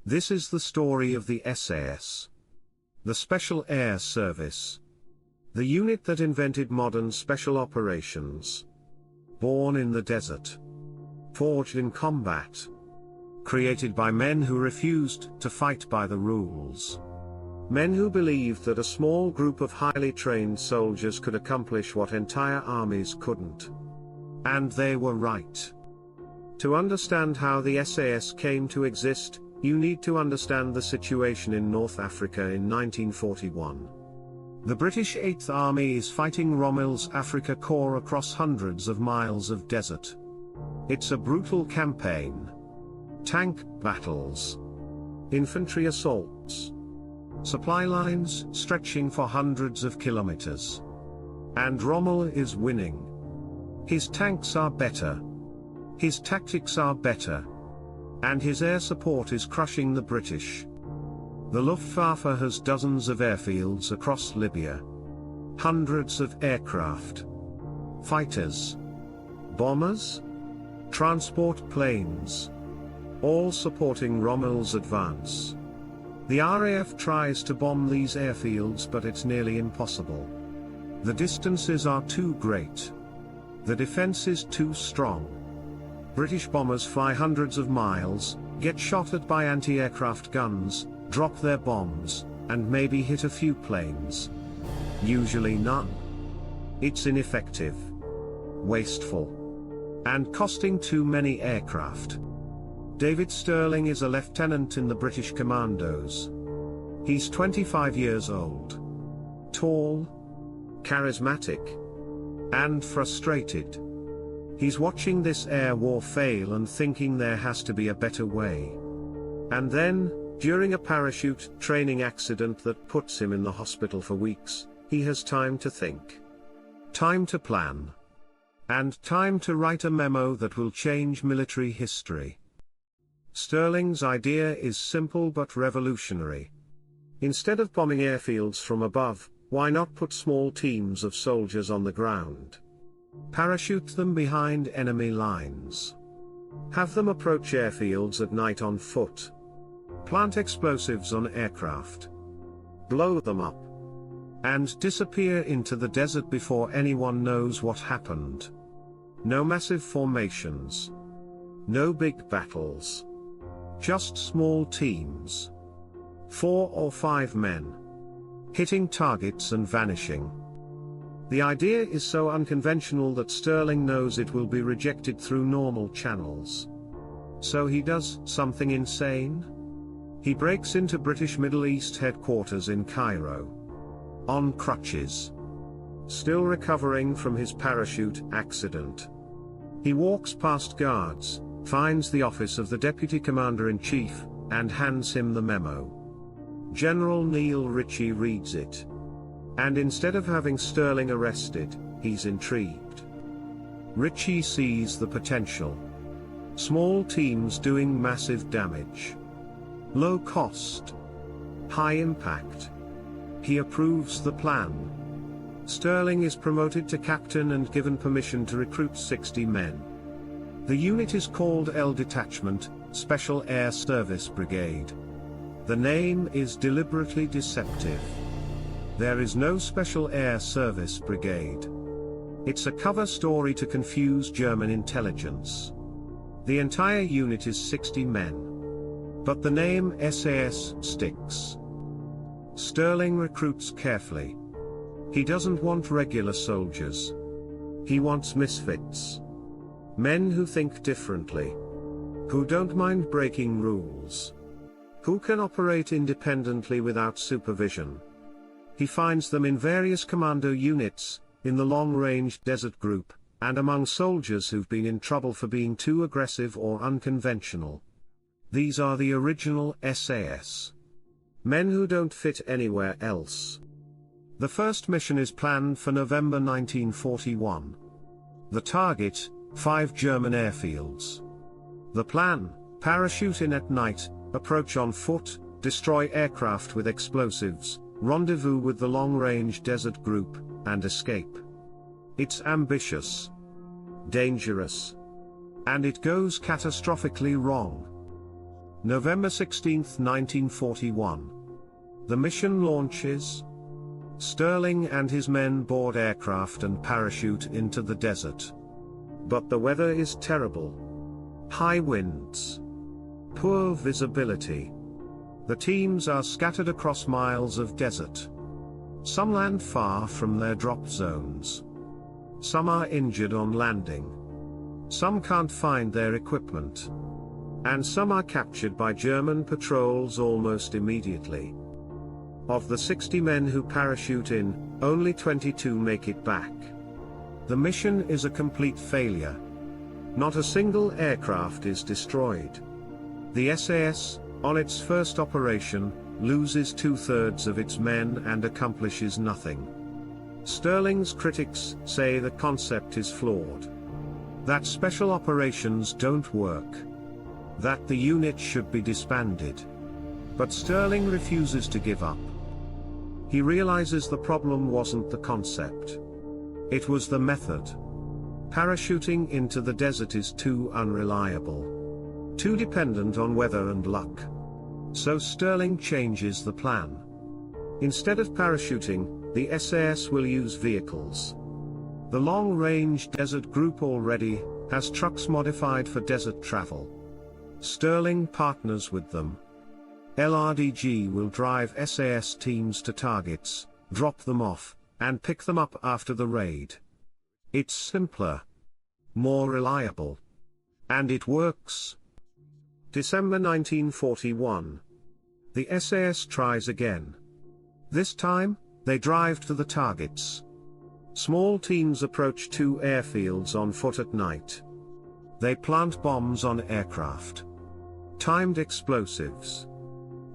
This is the story of the SAS. The Special Air Service. The unit that invented modern special operations. Born in the desert. Forged in combat. Created by men who refused to fight by the rules. Men who believed that a small group of highly trained soldiers could accomplish what entire armies couldn't. And they were right. To understand how the SAS came to exist, you need to understand the situation in North Africa in 1941. The British 8th Army is fighting Rommel's Afrika Korps across hundreds of miles of desert. It's a brutal campaign. Tank battles. Infantry assaults. Supply lines stretching for hundreds of kilometers. And Rommel is winning. His tanks are better. His tactics are better. And his air support is crushing the British. The Luftwaffe has dozens of airfields across Libya. Hundreds of aircraft. Fighters. Bombers. Transport planes. All supporting Rommel's advance. The RAF tries to bomb these airfields, but it's nearly impossible. The distances are too great. The defense is too strong. British bombers fly hundreds of miles, get shot at by anti-aircraft guns, drop their bombs, and maybe hit a few planes. Usually none. It's ineffective. Wasteful. And costing too many aircraft. David Stirling is a lieutenant in the British Commandos. He's 25 years old. Tall. Charismatic. And frustrated. He's watching this air war fail and thinking there has to be a better way. And then, during a parachute training accident that puts him in the hospital for weeks, he has time to think. Time to plan. And time to write a memo that will change military history. Stirling's idea is simple but revolutionary. Instead of bombing airfields from above, why not put small teams of soldiers on the ground? Parachute them behind enemy lines. Have them approach airfields at night on foot. Plant explosives on aircraft. Blow them up. And disappear into the desert before anyone knows what happened. No massive formations. No big battles. Just small teams. 4 or 5 men. Hitting targets and vanishing. The idea is so unconventional that Stirling knows it will be rejected through normal channels. So he does something insane. He breaks into British Middle East headquarters in Cairo. On crutches. Still recovering from his parachute accident. He walks past guards, finds the office of the Deputy Commander-in-Chief, and hands him the memo. General Neil Ritchie reads it. And instead of having Stirling arrested, he's intrigued. Ritchie sees the potential. Small teams doing massive damage. Low cost. High impact. He approves the plan. Stirling is promoted to captain and given permission to recruit 60 men. The unit is called L Detachment, Special Air Service Brigade. The name is deliberately deceptive. There is no Special Air Service Brigade. It's a cover story to confuse German intelligence. The entire unit is 60 men. But the name SAS sticks. Stirling recruits carefully. He doesn't want regular soldiers. He wants misfits. Men who think differently. Who don't mind breaking rules. Who can operate independently without supervision. He finds them in various commando units, in the long-range desert group, and among soldiers who've been in trouble for being too aggressive or unconventional. These are the original SAS. Men who don't fit anywhere else. The first mission is planned for November 1941. The target, 5 German airfields. The plan, parachute in at night, approach on foot, destroy aircraft with explosives, rendezvous with the long-range desert group, and escape. It's ambitious. Dangerous. And it goes catastrophically wrong. November 16, 1941. The mission launches. Stirling and his men board aircraft and parachute into the desert. But the weather is terrible. High winds. Poor visibility. The teams are scattered across miles of desert. Some land far from their drop zones. Some are injured on landing. Some can't find their equipment. And some are captured by German patrols almost immediately. Of the 60 men who parachute in, only 22 make it back. The mission is a complete failure. Not a single aircraft is destroyed. The SAS, on its first operation, loses 2/3 of its men and accomplishes nothing. Stirling's critics say the concept is flawed. That special operations don't work. That the unit should be disbanded. But Stirling refuses to give up. He realizes the problem wasn't the concept. It was the method. Parachuting into the desert is too unreliable. Too dependent on weather and luck. So Stirling changes the plan. Instead of parachuting, the SAS will use vehicles. The long-range desert group already has trucks modified for desert travel. Stirling partners with them. LRDG will drive SAS teams to targets, drop them off, and pick them up after the raid. It's simpler. More reliable. And it works. December 1941. The SAS tries again. This time, they drive to the targets. Small teams approach 2 airfields on foot at night. They plant bombs on aircraft. Timed explosives.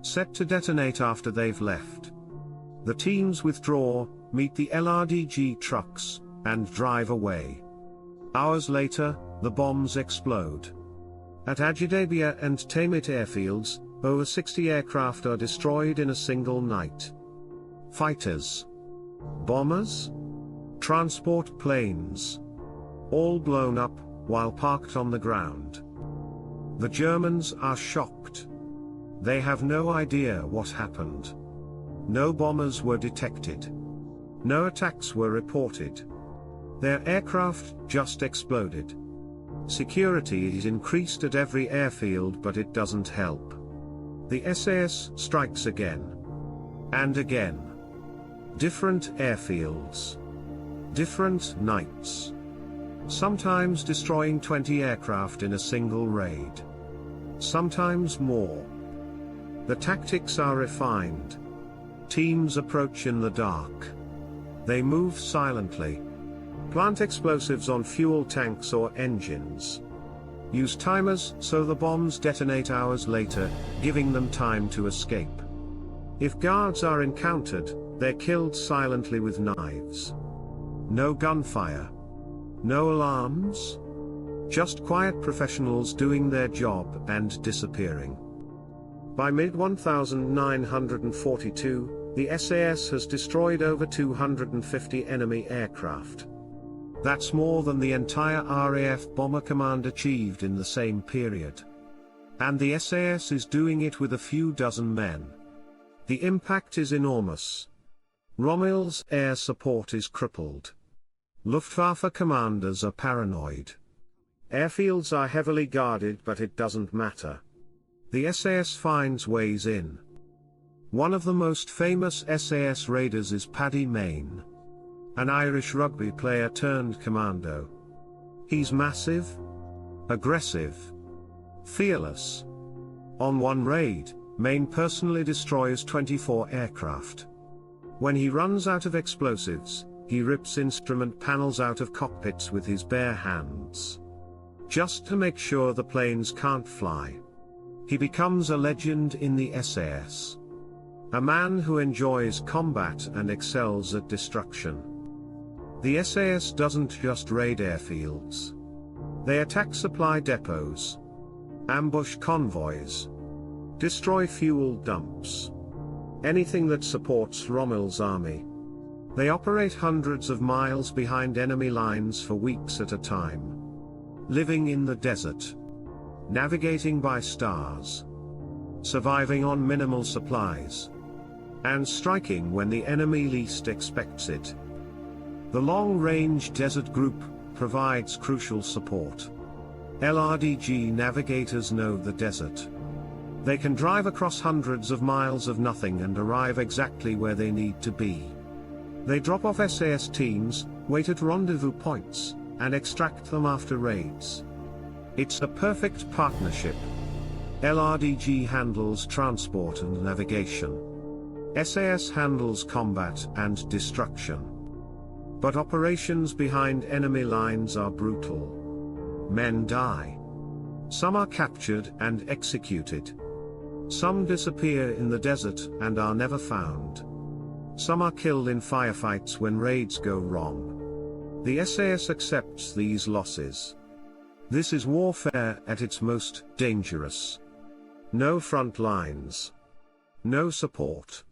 Set to detonate after they've left. The teams withdraw, meet the LRDG trucks, and drive away. Hours later, the bombs explode. At Ajdabiya and Tamit airfields, over 60 aircraft are destroyed in a single night. Fighters. Bombers. Transport planes. All blown up, while parked on the ground. The Germans are shocked. They have no idea what happened. No bombers were detected. No attacks were reported. Their aircraft just exploded. Security is increased at every airfield, but it doesn't help. The SAS strikes again. And again. Different airfields. Different nights. Sometimes destroying 20 aircraft in a single raid. Sometimes more. The tactics are refined. Teams approach in the dark. They move silently. Plant explosives on fuel tanks or engines. Use timers so the bombs detonate hours later, giving them time to escape. If guards are encountered, they're killed silently with knives. No gunfire. No alarms. Just quiet professionals doing their job and disappearing. By mid-1942, the SAS has destroyed over 250 enemy aircraft. That's more than the entire RAF bomber command achieved in the same period. And the SAS is doing it with a few dozen men. The impact is enormous. Rommel's air support is crippled. Luftwaffe commanders are paranoid. Airfields are heavily guarded, but it doesn't matter. The SAS finds ways in. One of the most famous SAS raiders is Paddy Mayne. An Irish rugby player turned commando. He's massive, aggressive, fearless. On one raid, Mayne personally destroys 24 aircraft. When he runs out of explosives, he rips instrument panels out of cockpits with his bare hands. Just to make sure the planes can't fly. He becomes a legend in the SAS. A man who enjoys combat and excels at destruction. The SAS doesn't just raid airfields. They attack supply depots. Ambush convoys. Destroy fuel dumps. Anything that supports Rommel's army. They operate hundreds of miles behind enemy lines for weeks at a time. Living in the desert. Navigating by stars. surviving on minimal supplies, and striking when the enemy least expects it. The Long-Range Desert Group provides crucial support. LRDG navigators know the desert. They can drive across hundreds of miles of nothing and arrive exactly where they need to be. They drop off SAS teams, wait at rendezvous points, and extract them after raids. It's a perfect partnership. LRDG handles transport and navigation. SAS handles combat and destruction. But operations behind enemy lines are brutal. Men die. Some are captured and executed. Some disappear in the desert and are never found. Some are killed in firefights when raids go wrong. The SAS accepts these losses. This is warfare at its most dangerous. No front lines. No support.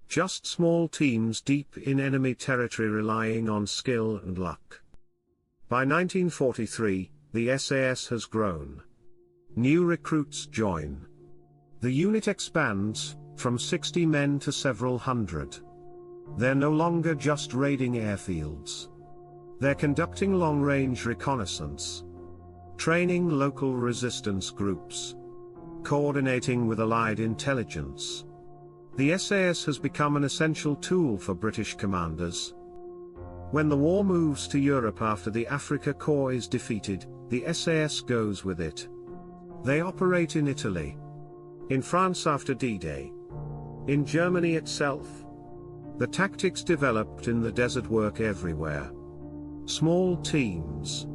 Just small teams deep in enemy territory relying on skill and luck. By 1943, the SAS has grown. New recruits join. The unit expands, from 60 men to several hundred. They're no longer just raiding airfields. They're conducting long-range reconnaissance, training local resistance groups, coordinating with Allied intelligence. The SAS has become an essential tool for British commanders. When the war moves to Europe after the Africa Corps is defeated, the SAS goes with it. They operate in Italy, in France after D-Day, in Germany itself. The tactics developed in the desert work everywhere. Small teams,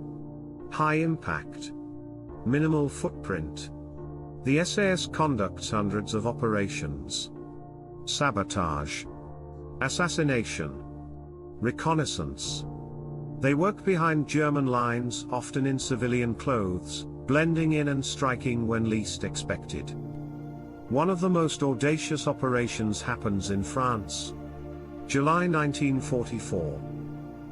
high impact, minimal footprint. The SAS conducts hundreds of operations: sabotage, assassination, reconnaissance. They work behind German lines, often in civilian clothes, blending in and striking when least expected. One of the most audacious operations happens in France. July 1944.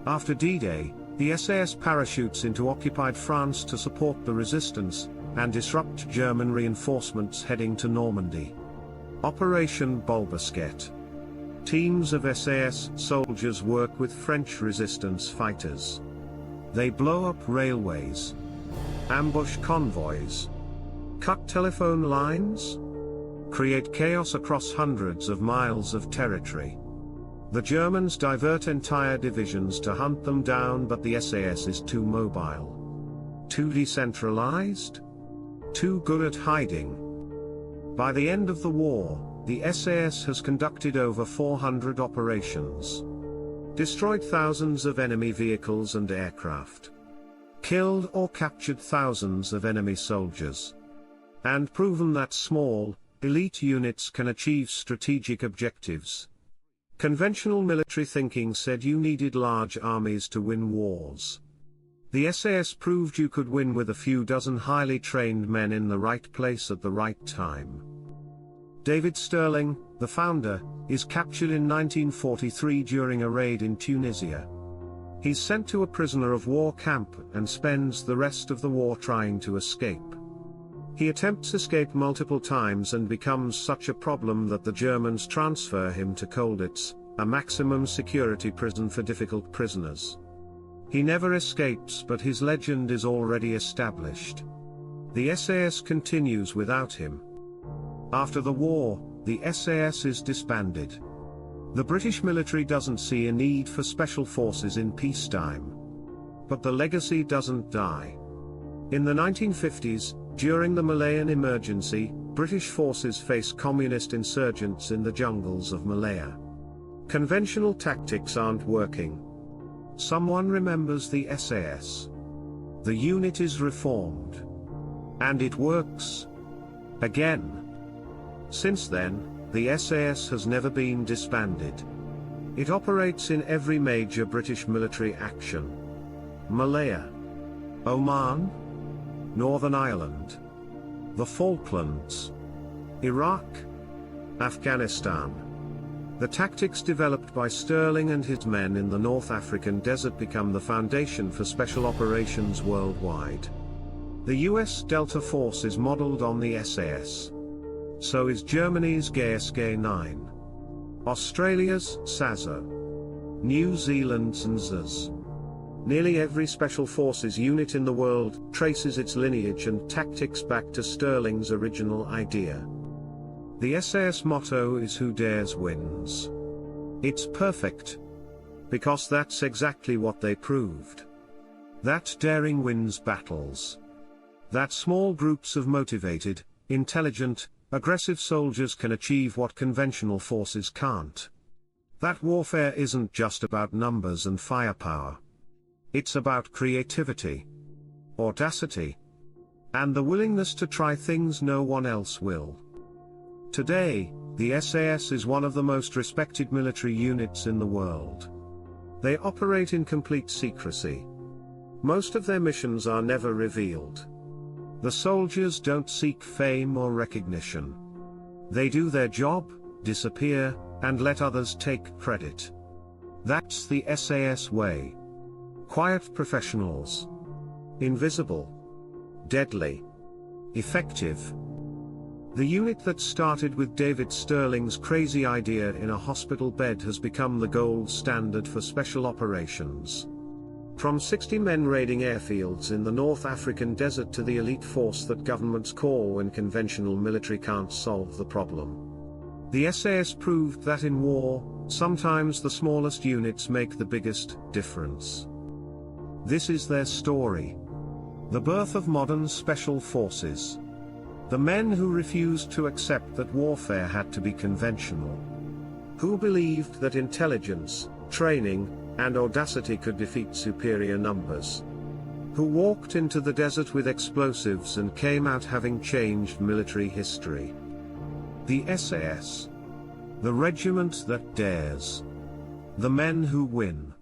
After D-Day, the SAS parachutes into occupied France to support the resistance, and disrupt German reinforcements heading to Normandy. Operation Bulbasket. Teams of SAS soldiers work with French resistance fighters. They blow up railways, ambush convoys, cut telephone lines, create chaos across hundreds of miles of territory. The Germans divert entire divisions to hunt them down, but the SAS is too mobile, too decentralized, too good at hiding. By the end of the war, the SAS has conducted over 400 operations, destroyed thousands of enemy vehicles and aircraft, killed or captured thousands of enemy soldiers, and proven that small, elite units can achieve strategic objectives. Conventional military thinking said you needed large armies to win wars. The SAS proved you could win with a few dozen highly trained men in the right place at the right time. David Stirling, the founder, is captured in 1943 during a raid in Tunisia. He's sent to a prisoner of war camp and spends the rest of the war trying to escape. He attempts escape multiple times and becomes such a problem that the Germans transfer him to Colditz, a maximum security prison for difficult prisoners. He never escapes, but his legend is already established. The SAS continues without him. After the war, the SAS is disbanded. The British military doesn't see a need for special forces in peacetime. But the legacy doesn't die. In the 1950s, during the Malayan emergency, British forces face communist insurgents in the jungles of Malaya. Conventional tactics aren't working. Someone remembers the SAS. The unit is reformed. And it works. Again. Since then, the SAS has never been disbanded. It operates in every major British military action. Malaya, Oman, Northern Ireland, the Falklands, Iraq, Afghanistan. The tactics developed by Stirling and his men in the North African desert become the foundation for special operations worldwide. The US Delta Force is modeled on the SAS. So is Germany's GSG 9. Australia's SASA. New Zealand's NZAS. Nearly every Special Forces unit in the world traces its lineage and tactics back to Stirling's original idea. The SAS motto is "Who dares wins." It's perfect, because that's exactly what they proved. That daring wins battles. That small groups of motivated, intelligent, aggressive soldiers can achieve what conventional forces can't. That warfare isn't just about numbers and firepower. It's about creativity, audacity, and the willingness to try things no one else will. Today, the SAS is one of the most respected military units in the world. They operate in complete secrecy. Most of their missions are never revealed. The soldiers don't seek fame or recognition. They do their job, disappear, and let others take credit. That's the SAS way. Quiet professionals. Invisible. Deadly. Effective. The unit that started with David Stirling's crazy idea in a hospital bed has become the gold standard for special operations. From 60 men raiding airfields in the North African desert to the elite force that governments call when conventional military can't solve the problem. The SAS proved that in war, sometimes the smallest units make the biggest difference. This is their story. The birth of modern special forces. The men who refused to accept that warfare had to be conventional. Who believed that intelligence, training, and audacity could defeat superior numbers. Who walked into the desert with explosives and came out having changed military history. The SAS. The regiment that dares. The men who win.